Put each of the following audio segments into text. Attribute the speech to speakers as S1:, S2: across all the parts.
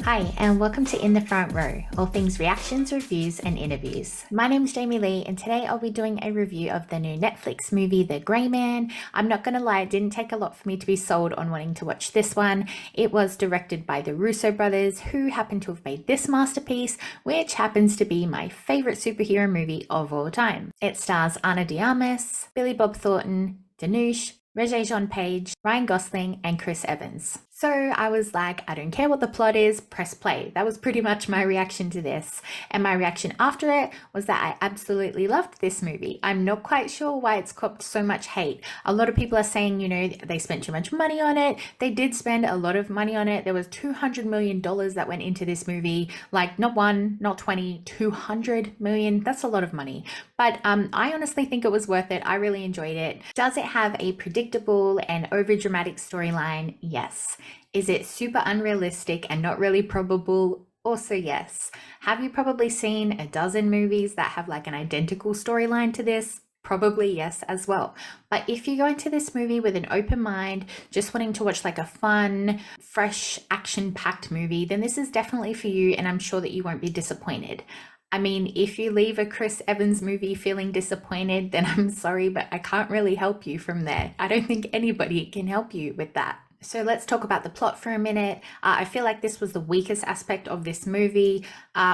S1: Hi, and welcome to In the Front Row, all things reactions, reviews, and interviews. My name is Jamie Lee, and today I'll be doing a review of the new Netflix movie, The Grey Man. I'm not gonna lie, it didn't take a lot for me to be sold on wanting to watch this one. It was directed by the Russo brothers, who happen to have made this masterpiece, which happens to be my favorite superhero movie of all time. It stars Ana de Armas, Billy Bob Thornton, Dhanush, Rege Jean Page, Ryan Gosling, and Chris Evans. So I was like, I don't care what the plot is, press play. That was pretty much my reaction to this. And my reaction after it was that I absolutely loved this movie. I'm not quite sure why it's copped so much hate. A lot of people are saying, you know, they spent too much money on it. They did spend a lot of money on it. There was $200 million that went into this movie. Like not one, not 20, 200 million. That's a lot of money. But I honestly think it was worth it. I really enjoyed it. Does it have a predictable and overdramatic storyline? Yes. Is it super unrealistic and not really probable? Also, yes. Have you probably seen a dozen movies that have like an identical storyline to this? Probably yes as well. But if you go into this movie with an open mind, just wanting to watch like a fun, fresh, action-packed movie, then this is definitely for you, and I'm sure that you won't be disappointed. I mean, if you leave a Chris Evans movie feeling disappointed, then I'm sorry, but I can't really help you from there. I don't think anybody can help you with that. So let's talk about the plot for a minute. I feel like this was the weakest aspect of this movie,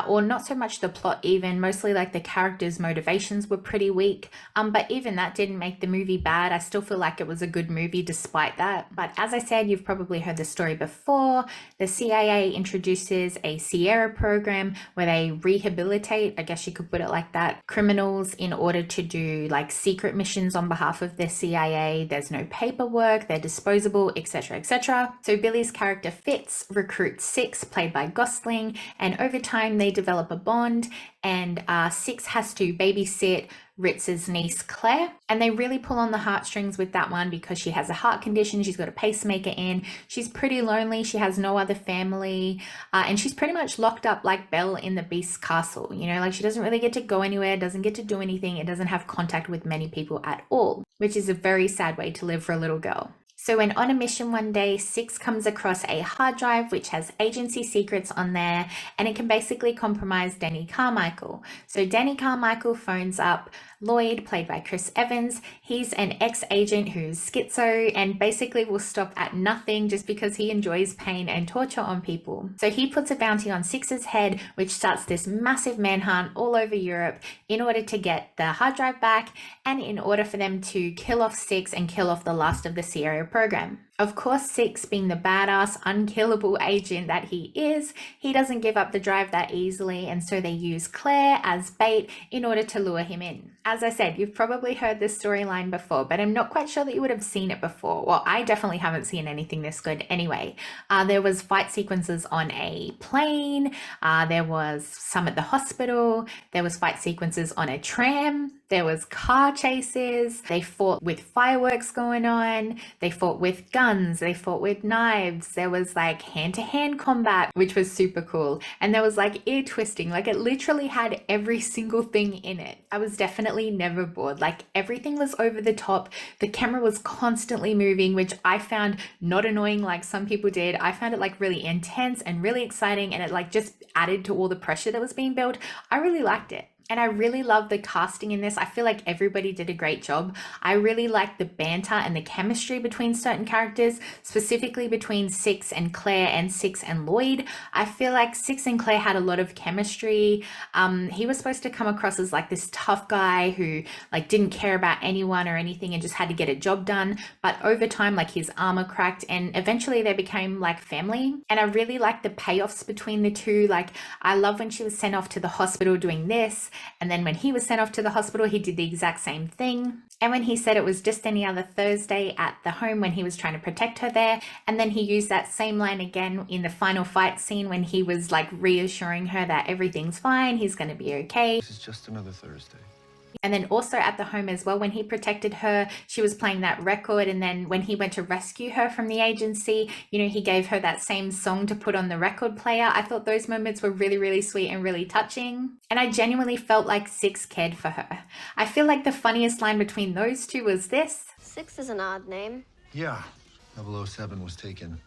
S1: or not so much the plot even, mostly like the characters' motivations were pretty weak. But even that didn't make the movie bad. I still feel like it was a good movie despite that. But as I said, you've probably heard the story before. The CIA introduces a Sierra program where they rehabilitate, I guess you could put it like that, criminals in order to do like secret missions on behalf of the CIA. There's no paperwork, they're disposable, etc. etc. So Billy's character Fitz recruits Six, played by Gosling, and over time they develop a bond, and Six has to babysit Ritz's niece Claire, and they really pull on the heartstrings with that one because she has a heart condition, she's got a pacemaker in, she's pretty lonely, she has no other family, and she's pretty much locked up like Belle in the Beast's castle, you know, like she doesn't really get to go anywhere, doesn't get to do anything, and doesn't have contact with many people at all, which is a very sad way to live for a little girl. So when on a mission one day, Six comes across a hard drive which has agency secrets on there, and it can basically compromise Denny Charmichael. So Denny Charmichael phones up Llyod, played by Chris Evans. He's an ex-agent who's schizo and basically will stop at nothing just because he enjoys pain and torture on people. So he puts a bounty on Six's head, which starts this massive manhunt all over Europe in order to get the hard drive back and in order for them to kill off Six and kill off the last of the Sierra program. Of course, Six, being the badass, unkillable agent that he is, he doesn't give up the drive that easily, and so they use Claire as bait in order to lure him in. As I said, you've probably heard this storyline before, but I'm not quite sure that you would have seen it before. Well, I definitely haven't seen anything this good anyway. There was fight sequences on a plane, there was some at the hospital, there was fight sequences on a tram, there was car chases, they fought with fireworks going on, they fought with guns, they fought with knives, there was like hand-to-hand combat, which was super cool, and there was like ear twisting, like it literally had every single thing in it. I was definitely never bored, like everything was over the top, the camera was constantly moving, which I found not annoying like some people did. I found it like really intense and really exciting, and it like just added to all the pressure that was being built. I really liked it. And I really love the casting in this. I feel like everybody did a great job. I really like the banter and the chemistry between certain characters, specifically between Six and Claire and Six and Llyod. I feel like Six and Claire had a lot of chemistry. He was supposed to come across as like this tough guy who like didn't care about anyone or anything and just had to get a job done. But over time, like his armor cracked and eventually they became like family. And I really like the payoffs between the two. Like I love when she was sent off to the hospital doing this. And then when he was sent off to the hospital, he did the exact same thing. And when he said it was just any other Thursday at the home when he was trying to protect her there. And then he used that same line again in the final fight scene when he was like reassuring her that everything's fine, he's going to be okay.
S2: This is just another Thursday.
S1: And then also at the home as well, when he protected her, she was playing that record. And then when he went to rescue her from the agency, you know, he gave her that same song to put on the record player. I thought those moments were really, really sweet and really touching. And I genuinely felt like Six cared for her. I feel like the funniest line between those two was this.
S3: Six is an odd name.
S2: Yeah, 007 was taken.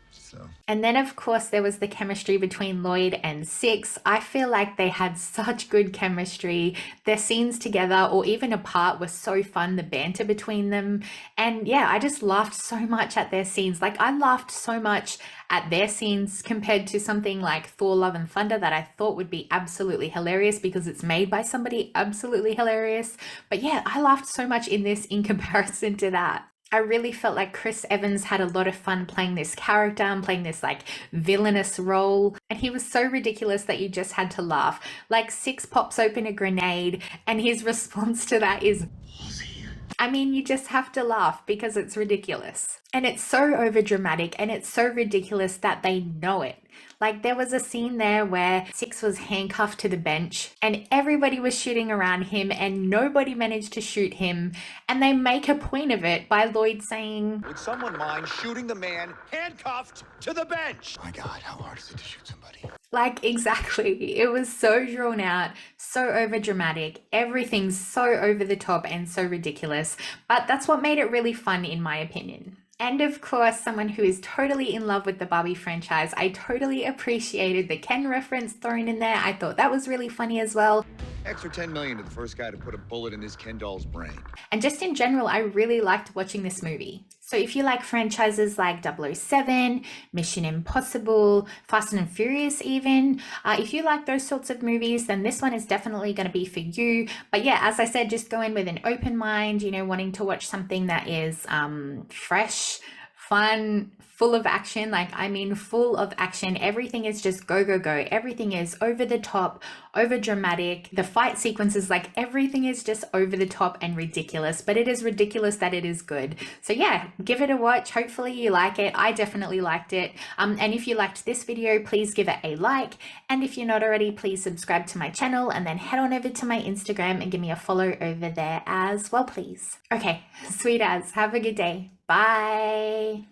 S2: It's so.
S1: And then, of course, there was the chemistry between Llyod and Six. I feel like they had such good chemistry. Their scenes together or even apart were so fun, the banter between them. And yeah, I just laughed so much at their scenes. Like, I laughed so much at their scenes compared to something like Thor Love and Thunder that I thought would be absolutely hilarious because it's made by somebody absolutely hilarious. But yeah, I laughed so much in this in comparison to that. I really felt like Chris Evans had a lot of fun playing this character and playing this like villainous role. And he was so ridiculous that you just had to laugh. Like Six pops open a grenade and his response to that is, I mean, you just have to laugh because it's ridiculous. And it's so overdramatic and it's so ridiculous that they know it. Like there was a scene there where Six was handcuffed to the bench and everybody was shooting around him and nobody managed to shoot him. And they make a point of it by Llyod saying,
S3: would someone mind shooting the man handcuffed to the bench?
S2: My God, how hard is it to shoot somebody?
S1: Like, exactly. It was so drawn out, so overdramatic. Everything's so over the top and so ridiculous. But that's what made it really fun, in my opinion. And of course, someone who is totally in love with the Barbie franchise, I totally appreciated the Ken reference thrown in there. I thought that was really funny as well.
S3: Extra $10 million to the first guy to put a bullet in his Ken doll's brain.
S1: And just in general, I really liked watching this movie. So if you like franchises like 007, Mission Impossible, Fast and Furious even, if you like those sorts of movies, then this one is definitely going to be for you. But yeah, as I said, just go in with an open mind, you know, wanting to watch something that is fresh, fun, full of action. Like, I mean, full of action. Everything is just go, go, go. Everything is over the top, over dramatic. The fight sequences, like everything is just over the top and ridiculous, but it is ridiculous that it is good. So yeah, give it a watch. Hopefully you like it. I definitely liked it. And if you liked this video, please give it a like. And if you're not already, please subscribe to my channel and then head on over to my Instagram and give me a follow over there as well, please. Okay, sweet as. Have a good day. Bye.